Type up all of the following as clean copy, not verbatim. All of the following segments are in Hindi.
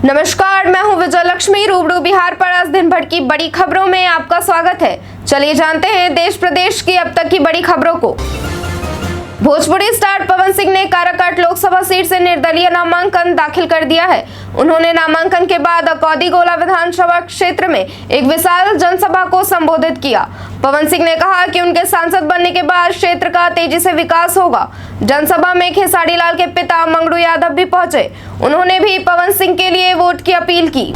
नमस्कार, मैं हूं विजय लक्ष्मी। रूबरू बिहार पर आज दिन भर की बड़ी खबरों में आपका स्वागत है। चलिए जानते हैं देश प्रदेश की अब तक की बड़ी खबरों को। भोजपुरी स्टार पवन सिंह ने काराकाट लोकसभा सीट से निर्दलीय नामांकन दाखिल कर दिया है। उन्होंने नामांकन के बाद अकौदी गोला विधानसभा क्षेत्र में एक विशाल जनसभा को संबोधित किया। पवन सिंह ने कहा कि उनके सांसद बनने के बाद क्षेत्र का तेजी से विकास होगा। जनसभा में खेसारी लाल के पिता मंगरू यादव भी पहुंचे। उन्होंने भी पवन सिंह के लिए वोट की अपील की।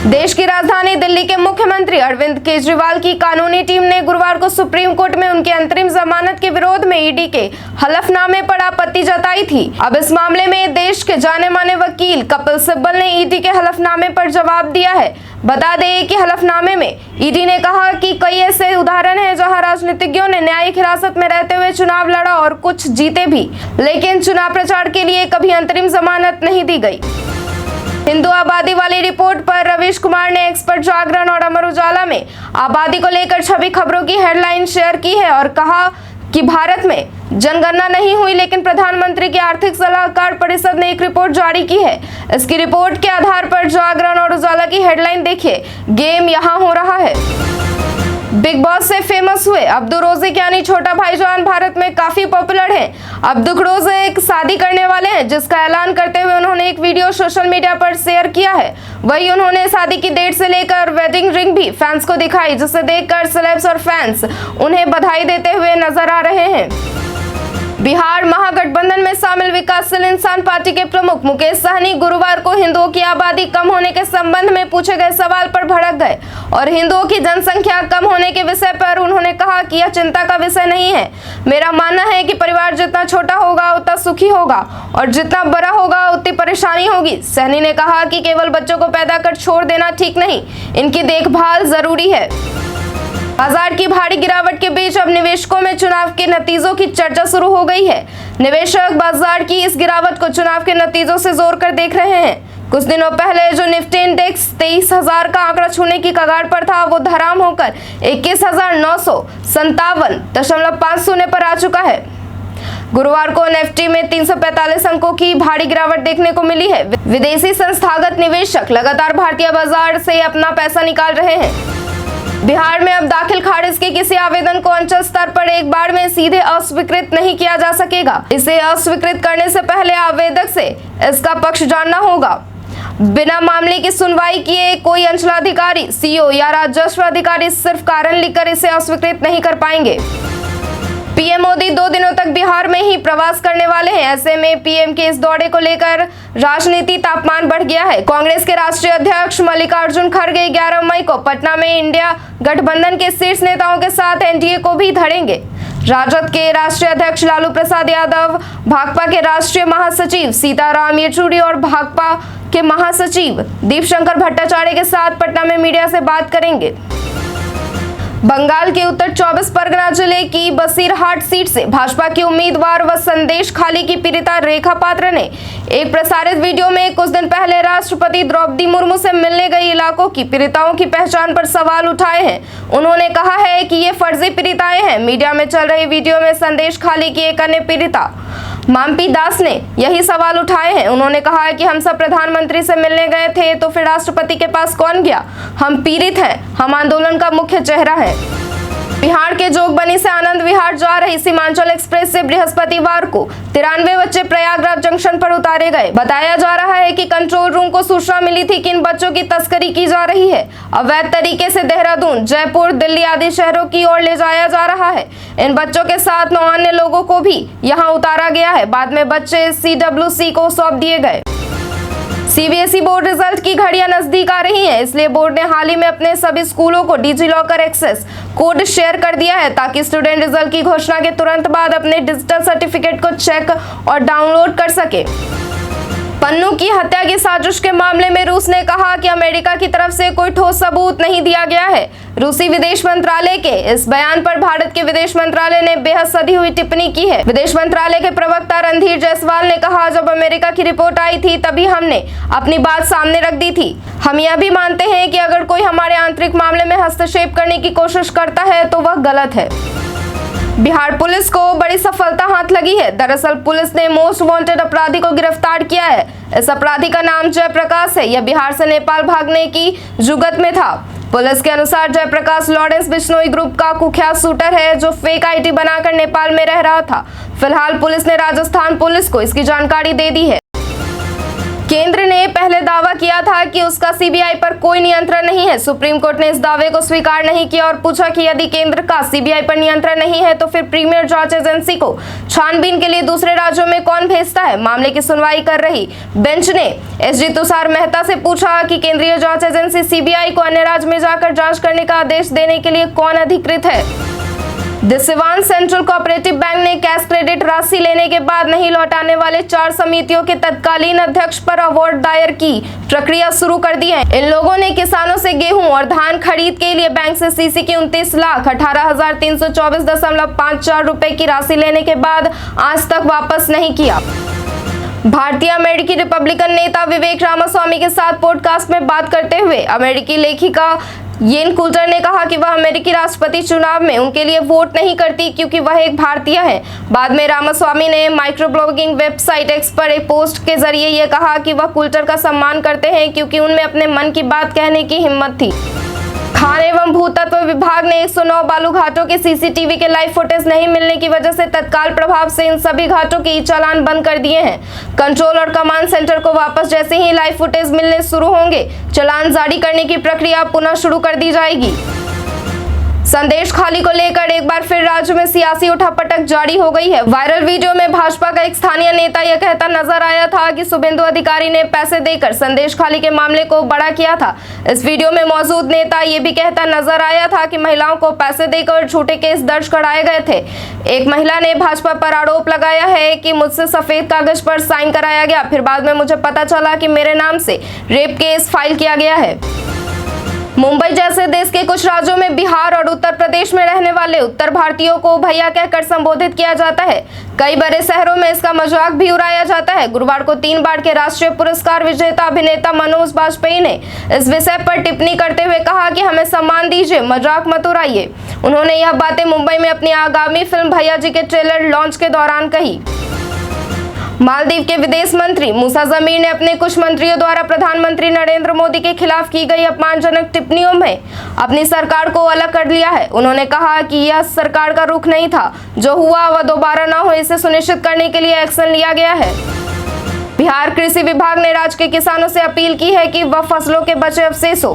देश की राजधानी दिल्ली के मुख्यमंत्री अरविंद केजरीवाल की कानूनी टीम ने गुरुवार को सुप्रीम कोर्ट में उनके अंतरिम जमानत के विरोध में ईडी के हलफनामे पर आपत्ति जताई थी। अब इस मामले में देश के जाने माने वकील कपिल सिब्बल ने ईडी के हलफनामे पर जवाब दिया है। बता दें कि हलफनामे में ईडी ने कहा कि कई ऐसे उदाहरण हैं जहां राजनीतिज्ञों ने न्यायिक हिरासत में रहते हुए चुनाव लड़ा और कुछ जीते भी, लेकिन चुनाव प्रचार के लिए कभी अंतरिम जमानत नहीं दी गई। हिंदू आबादी वाली रिपोर्ट पर रवीश कुमार ने एक्स पर जागरण और अमर उजाला में आबादी को लेकर छवि खबरों की हेडलाइन शेयर की है और कहा कि भारत में जनगणना नहीं हुई, लेकिन प्रधानमंत्री की आर्थिक सलाहकार परिषद ने एक रिपोर्ट जारी की है। इसकी रिपोर्ट के आधार पर जागरण और उजाला की हेडलाइन देखिए, गेम यहां हो रहा है। बिग बॉस से फेमस हुए अब्दू रोज़िक यानी छोटा भाईजान भारत में काफी पॉपुलर हैं। अब्दू रोज़िक शादी करने वाले हैं, जिसका ऐलान करते हुए उन्होंने एक वीडियो सोशल मीडिया पर शेयर किया है। वहीं उन्होंने शादी की डेट से लेकर वेडिंग रिंग भी फैंस को दिखाई, जिसे देखकर सेलेब्स और फैंस उन्हें बधाई देते हुए नजर आ रहे हैं। बिहार महागठबंधन में शामिल विकासशील इंसान पार्टी के प्रमुख मुकेश सहनी गुरुवार को हिंदुओं की आबादी कम होने के संबंध में पूछे गए सवाल पर भड़क गए और हिंदुओं की जनसंख्या कम होने के विषय पर उन्होंने कहा कि यह चिंता का विषय नहीं है। मेरा मानना है कि परिवार जितना छोटा होगा उतना सुखी होगा और जितना बड़ा होगा उतनी परेशानी होगी। सहनी ने कहा कि केवल बच्चों को पैदा कर छोड़ देना ठीक नहीं, इनकी देखभाल जरूरी है। बाजार की भारी गिरावट के बीच अब निवेशकों में चुनाव के नतीजों की चर्चा शुरू हो गई है। निवेशक बाजार की इस गिरावट को चुनाव के नतीजों से जोड़कर देख रहे हैं। कुछ दिनों पहले जो निफ्टी इंडेक्स 23,000 का आंकड़ा छूने की कगार पर था, वो धराम होकर 21,957.50 पर आ चुका है। गुरुवार को निफ्टी में 345 अंकों की भारी गिरावट देखने को मिली है। विदेशी संस्थागत निवेशक लगातार भारतीय बाजार से अपना पैसा निकाल रहे हैं। बिहार में अब दाखिल खारिज के किसी आवेदन को अंचल स्तर पर एक बार में सीधे अस्वीकृत नहीं किया जा सकेगा। इसे अस्वीकृत करने से पहले आवेदक से इसका पक्ष जानना होगा। बिना मामले की सुनवाई किए कोई अंचलाधिकारी, सीओ या राजस्व अधिकारी सिर्फ कारण लिखकर इसे अस्वीकृत नहीं कर पाएंगे। पीएम मोदी 2 दिनों तक बिहार में ही प्रवास करने वाले हैं। ऐसे में पीएम के इस दौरे को लेकर राजनीति तापमान बढ़ गया है। कांग्रेस के राष्ट्रीय अध्यक्ष मल्लिकार्जुन खड़गे 11 मई को पटना में इंडिया गठबंधन के शीर्ष नेताओं के साथ एनडीए को भी धड़ेंगे। राजद के राष्ट्रीय अध्यक्ष लालू प्रसाद यादव, भाकपा के राष्ट्रीय महासचिव सीताराम येचुरी और भाकपा के महासचिव दीपशंकर भट्टाचार्य के साथ पटना में मीडिया से बात करेंगे। बंगाल के उत्तर 24 परगना जिले की बसीरहाट सीट से भाजपा की उम्मीदवार व संदेश खाली की पीड़िता रेखा पात्र ने एक प्रसारित वीडियो में कुछ दिन पहले राष्ट्रपति द्रौपदी मुर्मू से मिलने गई इलाकों की पीड़िताओं की पहचान पर सवाल उठाए हैं। उन्होंने कहा है कि ये फर्जी पीड़िताएं हैं। मीडिया में चल रही वीडियो में संदेश खाली की एक अन्य पीड़िता माम्पी दास ने यही सवाल उठाए हैं। उन्होंने कहा है कि हम सब प्रधानमंत्री से मिलने गए थे तो फिर राष्ट्रपति के पास कौन गया? हम पीड़ित हैं, हम आंदोलन का मुख्य चेहरा है। बिहार के जोगबनी से आनंद विहार जा रही सीमांचल एक्सप्रेस से बृहस्पतिवार को 93 बच्चे प्रयागराज जंक्शन पर उतारे गए। बताया जा रहा है कि कंट्रोल रूम को सूचना मिली थी कि इन बच्चों की तस्करी की जा रही है। अवैध तरीके से देहरादून, जयपुर, दिल्ली आदि शहरों की ओर ले जाया जा रहा है। इन बच्चों के साथ 9 अन्य लोगों को भी यहां उतारा गया है। बाद में बच्चे CWC को सौंप दिए गए। सीबीएसई बोर्ड रिजल्ट की घड़ियां नजदीक आ रही हैं, इसलिए बोर्ड ने हाल ही में अपने सभी स्कूलों को डिजिलॉकर एक्सेस कोड शेयर कर दिया है ताकि स्टूडेंट रिजल्ट की घोषणा के तुरंत बाद अपने डिजिटल सर्टिफिकेट को चेक और डाउनलोड कर सके। पन्नू की हत्या की साजिश के मामले में रूस ने कहा कि अमेरिका की तरफ से कोई ठोस सबूत नहीं दिया गया है। रूसी विदेश मंत्रालय के इस बयान पर भारत के विदेश मंत्रालय ने बेहद सधी हुई टिप्पणी की है। विदेश मंत्रालय के प्रवक्ता रणधीर जायसवाल ने कहा, जब अमेरिका की रिपोर्ट आई थी तभी हमने अपनी बात सामने रख दी थी। हम यह भी मानते हैं कि अगर कोई हमारे आंतरिक मामले में हस्तक्षेप करने की कोशिश करता है तो वह गलत है। बिहार पुलिस को बड़ी सफलता हाथ लगी है। दरअसल पुलिस ने मोस्ट वांटेड अपराधी को गिरफ्तार किया है। इस अपराधी का नाम जयप्रकाश है। यह बिहार से नेपाल भागने की जुगत में था। पुलिस के अनुसार जयप्रकाश लॉरेंस बिश्नोई ग्रुप का कुख्यात शूटर है जो फेक आईडी बनाकर नेपाल में रह रहा था। फिलहाल पुलिस ने राजस्थान पुलिस को इसकी जानकारी दे दी है। केंद्र ने पहले दावा किया था कि उसका सीबीआई पर कोई नियंत्रण नहीं है। सुप्रीम कोर्ट ने इस दावे को स्वीकार नहीं किया और पूछा कि यदि केंद्र का सीबीआई पर नियंत्रण नहीं है तो फिर प्रीमियर जांच एजेंसी को छानबीन के लिए दूसरे राज्यों में कौन भेजता है। मामले की सुनवाई कर रही बेंच ने एसजी तुषार मेहता से पूछा कि केंद्रीय जांच एजेंसी सीबीआई को अन्य राज्य में जाकर जांच करने का आदेश देने के लिए कौन अधिकृत है। दिसिवान सेंट्रल कोऑपरेटिव बैंक ने कैश क्रेडिट राशि लेने के बाद नहीं लौटाने वाले 4 समितियों के तत्कालीन अध्यक्ष पर अवार्ड दायर की प्रक्रिया शुरू कर दी है। इन लोगों ने किसानों से गेहूं और धान खरीद के लिए बैंक से सीसी की 29,18,324.54 रुपए की राशि लेने के बाद आज तक वापस नहीं किया। भारतीय अमेरिकी रिपब्लिकन नेता विवेक रामास्वामी के साथ पॉडकास्ट में बात करते हुए अमेरिकी लेखिका येन कुल्टर ने कहा कि वह अमेरिकी राष्ट्रपति चुनाव में उनके लिए वोट नहीं करती क्योंकि वह एक भारतीय है। बाद में रामास्वामी ने माइक्रोब्लॉगिंग वेबसाइट एक्स पर एक पोस्ट के जरिए यह कहा कि वह कुल्टर का सम्मान करते हैं क्योंकि उनमें अपने मन की बात कहने की हिम्मत थी। खान एवं भूतत्व विभाग ने 109 बालू घाटों के सीसीटीवी के लाइव फुटेज नहीं मिलने की वजह से तत्काल प्रभाव से इन सभी घाटों के चालान बंद कर दिए हैं। कंट्रोल और कमांड सेंटर को वापस जैसे ही लाइव फुटेज मिलने शुरू होंगे, चालान जारी करने की प्रक्रिया पुनः शुरू कर दी जाएगी। संदेश खाली को लेकर एक बार फिर राज्य में सियासी उठापटक जारी हो गई है। वायरल वीडियो में भाजपा का एक स्थानीय नेता यह कहता नजर आया था कि शुभेंदु अधिकारी ने पैसे देकर संदेश खाली के मामले को बड़ा किया था। इस वीडियो में मौजूद नेता ये भी कहता नजर आया था कि महिलाओं को पैसे देकर झूठे केस दर्ज कराए गए थे। एक महिला ने भाजपा पर आरोप लगाया है कि मुझसे सफेद कागज पर साइन कराया गया, फिर बाद में मुझे पता चला कि मेरे नाम से रेप केस फाइल किया गया है। मुंबई जैसे देश के कुछ राज्यों में बिहार और उत्तर प्रदेश में रहने वाले उत्तर भारतीयों को भैया कहकर संबोधित किया जाता है। कई बड़े शहरों में इसका मजाक भी उड़ाया जाता है। गुरुवार को 3 बार के राष्ट्रीय पुरस्कार विजेता अभिनेता मनोज बाजपेयी ने इस विषय पर टिप्पणी करते हुए कहा कि हमें सम्मान दीजिए, मजाक मत उड़ाइए। उन्होंने यह बातें मुंबई में अपनी आगामी फिल्म भैया जी के ट्रेलर लॉन्च के दौरान कही। मालदीव के विदेश मंत्री मूसा जमीर ने अपने कुछ मंत्रियों द्वारा प्रधानमंत्री नरेंद्र मोदी के खिलाफ की गई अपमानजनक टिप्पणियों में अपनी सरकार को अलग कर लिया है। उन्होंने कहा कि यह सरकार का रुख नहीं था, जो हुआ वह दोबारा न हो, इसे सुनिश्चित करने के लिए एक्शन लिया गया है। बिहार कृषि विभाग ने राज्य के किसानों से अपील की है कि वह फसलों के बचे अवशेषों,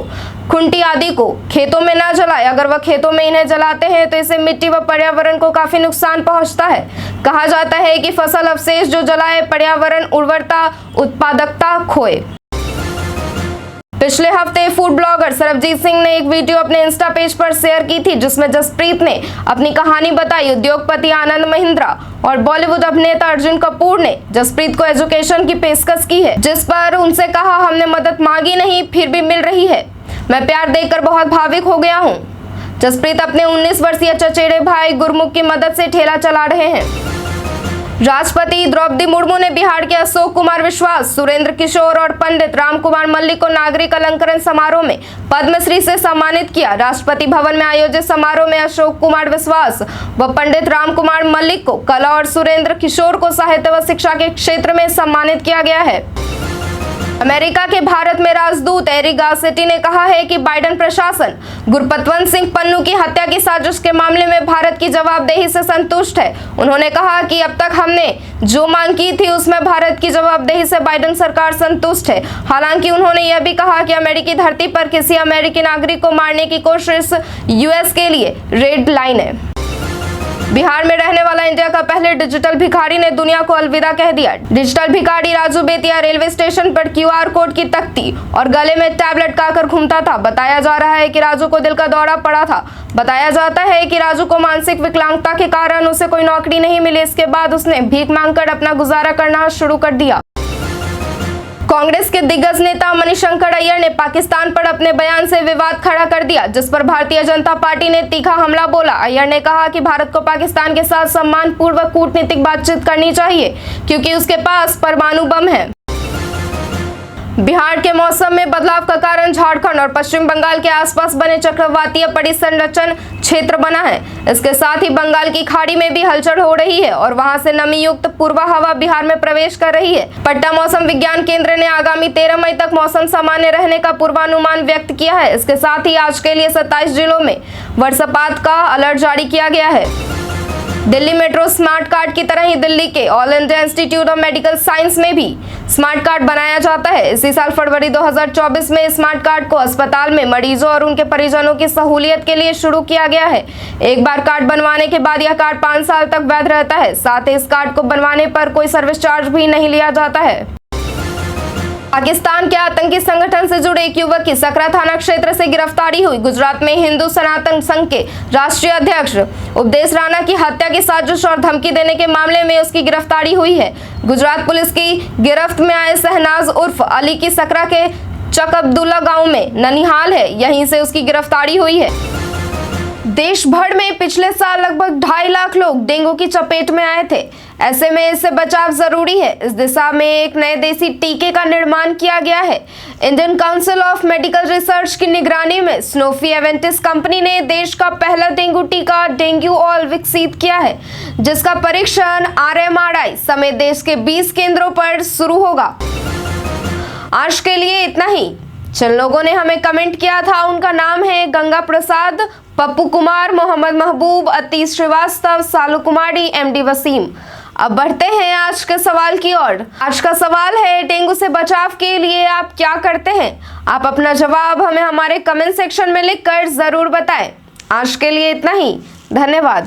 खुंटी आदि को खेतों में न जलाए। अगर वह खेतों में इन्हें जलाते हैं तो इससे मिट्टी व पर्यावरण को काफी नुकसान पहुंचता है। कहा जाता है कि फसल अवशेष जो जलाए पर्यावरण उर्वरता उत्पादकता खोए। पिछले हफ्ते फूड ब्लॉगर सरबजीत सिंह ने एक वीडियो अपने इंस्टा पेज पर शेयर की थी जिसमें जसप्रीत ने अपनी कहानी बताई। उद्योगपति आनंद महिंद्रा और बॉलीवुड अभिनेता अर्जुन कपूर ने जसप्रीत को एजुकेशन की पेशकश की है, जिस पर उनसे कहा हमने मदद मांगी नहीं फिर भी मिल रही है। मैं प्यार देखकर बहुत भावुक हो गया हूँ। जसप्रीत अपने 19 वर्षीय चचेरे भाई गुरमुख की मदद से ठेला चला रहे हैं। राष्ट्रपति द्रौपदी मुर्मू ने बिहार के अशोक कुमार विश्वास, सुरेंद्र किशोर और पंडित राम कुमार मल्लिक को नागरिक अलंकरण समारोह में पद्मश्री से सम्मानित किया। राष्ट्रपति भवन में आयोजित समारोह में अशोक कुमार विश्वास व पंडित राम कुमार मल्लिक को कला और सुरेंद्र किशोर को साहित्य व शिक्षा के क्षेत्र में सम्मानित किया गया है। अमेरिका के भारत में राजदूत एरिक गारसेटी ने कहा है कि बाइडेन प्रशासन गुरपतवंत सिंह पन्नू की हत्या की साजिश के मामले में भारत की जवाबदेही से संतुष्ट है। उन्होंने कहा कि अब तक हमने जो मांग की थी उसमें भारत की जवाबदेही से बाइडेन सरकार संतुष्ट है। हालांकि उन्होंने यह भी कहा कि अमेरिकी धरती पर किसी अमेरिकी नागरिक को मारने की कोशिश यूएस के लिए रेड लाइन है। बिहार में रहने वाला इंडिया का पहले डिजिटल भिखारी ने दुनिया को अलविदा कह दिया। डिजिटल भिखारी राजू बेतिया रेलवे स्टेशन पर क्यूआर कोड की तख्ती और गले में टैब लटकाकर घूमता था। बताया जा रहा है कि राजू को दिल का दौरा पड़ा था। बताया जाता है कि राजू को मानसिक विकलांगता के कारण उसे कोई नौकरी नहीं मिली। इसके बाद उसने भीख मांगकर अपना गुजारा करना शुरू कर दिया। कांग्रेस के दिग्गज नेता मणिशंकर अय्यर ने पाकिस्तान पर अपने बयान से विवाद खड़ा कर दिया, जिस पर भारतीय जनता पार्टी ने तीखा हमला बोला। अय्यर ने कहा कि भारत को पाकिस्तान के साथ सम्मानपूर्वक कूटनीतिक बातचीत करनी चाहिए क्योंकि उसके पास परमाणु बम है। बिहार के मौसम में बदलाव का कारण झारखंड और पश्चिम बंगाल के आसपास बने चक्रवातीय परिसंचरण क्षेत्र बना है। इसके साथ ही बंगाल की खाड़ी में भी हलचल हो रही है और वहां से नमी युक्त पूर्वा हवा बिहार में प्रवेश कर रही है। पटना मौसम विज्ञान केंद्र ने आगामी 13 मई तक मौसम सामान्य रहने का पूर्वानुमान व्यक्त किया है। इसके साथ ही आज के लिए 27 जिलों में वर्षपात का अलर्ट जारी किया गया है। दिल्ली मेट्रो स्मार्ट कार्ड की तरह ही दिल्ली के all India institute of medical science में भी स्मार्ट कार्ड बनाया जाता है। इसी साल फरवरी 2024 में स्मार्ट कार्ड को अस्पताल में मरीजों और उनके परिजनों की सहूलियत के लिए शुरू किया गया है। एक बार कार्ड बनवाने के बाद यह कार्ड 5 साल तक वैध रहता है। साथ ही इस कार्ड को बनवाने पर कोई सर्विस चार्ज भी नहीं लिया जाता है। पाकिस्तान के आतंकी संगठन से जुड़े एक युवक की सकरा थाना क्षेत्र से गिरफ्तारी हुई। गुजरात में हिंदू सनातन संघ के राष्ट्रीय अध्यक्ष उपदेश राणा की हत्या की साजिश और धमकी देने के मामले में उसकी गिरफ्तारी हुई है। गुजरात पुलिस की गिरफ्त में आए शहनाज उर्फ अली की सकरा के चक अब्दुल्ला गांव में ननिहाल है, यहीं से उसकी गिरफ्तारी हुई है। देश भर में पिछले साल लगभग 2.5 लाख लोग डेंगू की चपेट में आए थे। ऐसे में इससे बचाव जरूरी है। इस दिशा में एक नए देसी टीके का निर्माण किया गया है। Indian council of medical research की निगरानी में स्नोफी एवेंटिस कंपनी ने देश का पहला डेंगू टीका डेंगू ऑल विकसित किया है, जिसका परीक्षण RMRI समेत देश के 20 केंद्रों पर शुरू होगा। आज के लिए इतना ही। जिन लोगों ने हमें कमेंट किया था उनका नाम है गंगा प्रसाद, पप्पू कुमार, मोहम्मद महबूब, अतीश श्रीवास्तव, सालू कुमारी, MD वसीम। अब बढ़ते हैं आज के सवाल की ओर। आज का सवाल है, डेंगू से बचाव के लिए आप क्या करते हैं? आप अपना जवाब हमें हमारे कमेंट सेक्शन में लिखकर जरूर बताएं। आज के लिए इतना ही। धन्यवाद।